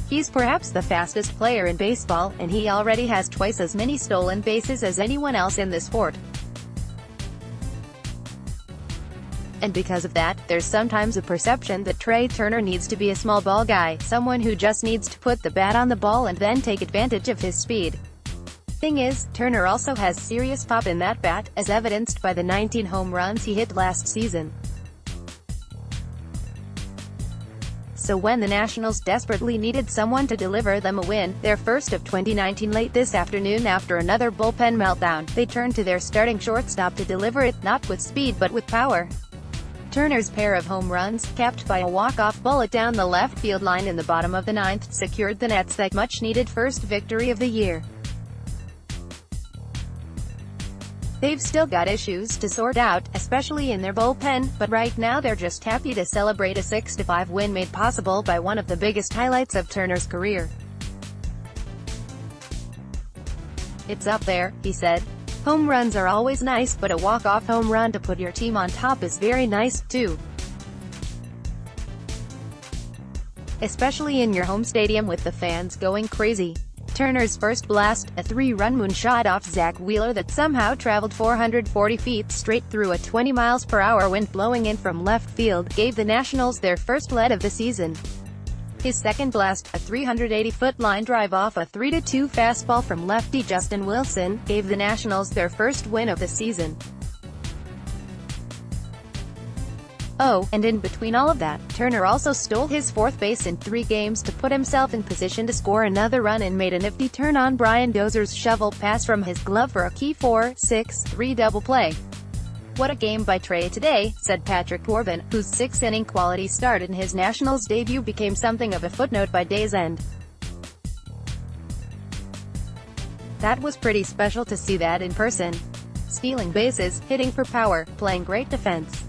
He's perhaps the fastest player in baseball, and he already has twice as many stolen bases as anyone else in the sport. And because of that, there's sometimes a perception that Trea Turner needs to be a small ball guy, someone who just needs to put the bat on the ball and then take advantage of his speed. Thing is, Turner also has serious pop in that bat, as evidenced by the 19 home runs he hit last season. So when the Nationals desperately needed someone to deliver them a win, their first of 2019 late this afternoon after another bullpen meltdown, they turned to their starting shortstop to deliver it, not with speed but with power. Turner's pair of home runs, capped by a walk-off bullet down the left field line in the bottom of the ninth, secured the Nets that much-needed first victory of the year. They've still got issues to sort out, especially in their bullpen, but right now they're just happy to celebrate a 6-5 win made possible by one of the biggest highlights of Turner's career. "It's up there," he said. "Home runs are always nice, but a walk-off home run to put your team on top is very nice, too. Especially in your home stadium with the fans going crazy." Turner's first blast, a 3-run moonshot off Zach Wheeler that somehow traveled 440 feet straight through a 20 mph wind blowing in from left field, gave the Nationals their first lead of the season. His second blast, a 380-foot line drive off a 3-2 fastball from lefty Justin Wilson, gave the Nationals their first win of the season. Oh, and in between all of that, Turner also stole his fourth base in 3 games to put himself in position to score another run and made a nifty turn on Brian Dozier's shovel pass from his glove for a key 4-6-3 double play. "What a game by Trea today," said Patrick Corbin, whose 6-inning quality start in his Nationals debut became something of a footnote by day's end. "That was pretty special to see that in person. Stealing bases, hitting for power, playing great defense.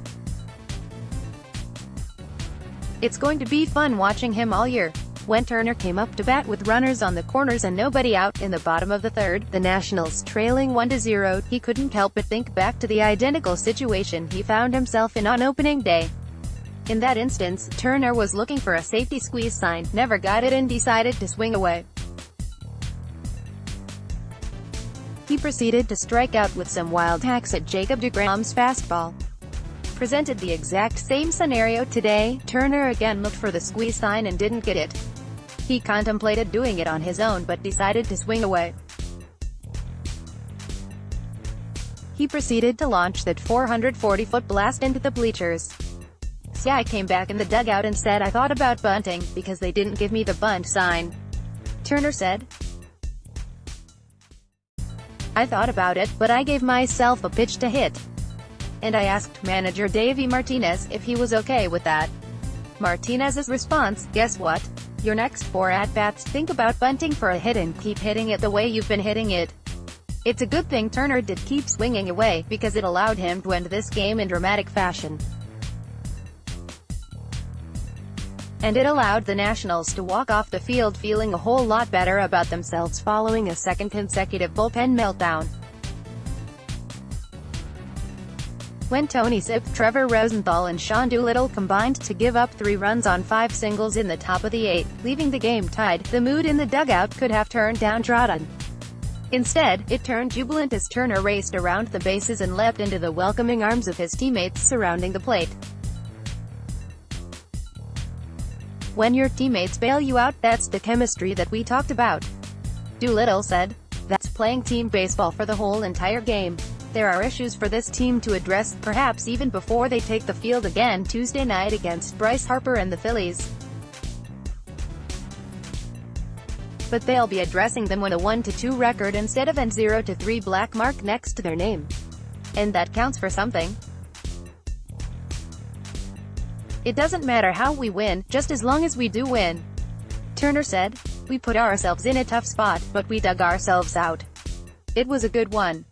It's going to be fun watching him all year." When Turner came up to bat with runners on the corners and nobody out, in the bottom of the third, the Nationals trailing 1-0, he couldn't help but think back to the identical situation he found himself in on opening day. In that instance, Turner was looking for a safety squeeze sign, never got it and decided to swing away. He proceeded to strike out with some wild hacks at Jacob deGrom's fastball. Presented the exact same scenario today, Turner again looked for the squeeze sign and didn't get it. He contemplated doing it on his own but decided to swing away. He proceeded to launch that 440-foot blast into the bleachers. "So I came back in the dugout and said I thought about bunting, because they didn't give me the bunt sign," Turner said. "I thought about it, but I gave myself a pitch to hit. And I asked manager Davey Martinez if he was okay with that. Martinez's response, guess what? Your next 4 at-bats, think about bunting for a hit and keep hitting it the way you've been hitting it." It's a good thing Turner did keep swinging away, because it allowed him to end this game in dramatic fashion. And it allowed the Nationals to walk off the field feeling a whole lot better about themselves following a second consecutive bullpen meltdown. When Tony Sipp, Trevor Rosenthal and Sean Doolittle combined to give up 3 runs on 5 singles in the top of the 8th, leaving the game tied, the mood in the dugout could have turned downtrodden. Instead, it turned jubilant as Turner raced around the bases and leapt into the welcoming arms of his teammates surrounding the plate. "When your teammates bail you out, that's the chemistry that we talked about," Doolittle said. "That's playing team baseball for the whole entire game. There are issues for this team to address, perhaps even before they take the field again Tuesday night against Bryce Harper and the Phillies. But they'll be addressing them with a 1-2 record instead of a 0-3 black mark next to their name. And that counts for something. It doesn't matter how we win, just as long as we do win," Turner said. "We put ourselves in a tough spot, but we dug ourselves out. It was a good one.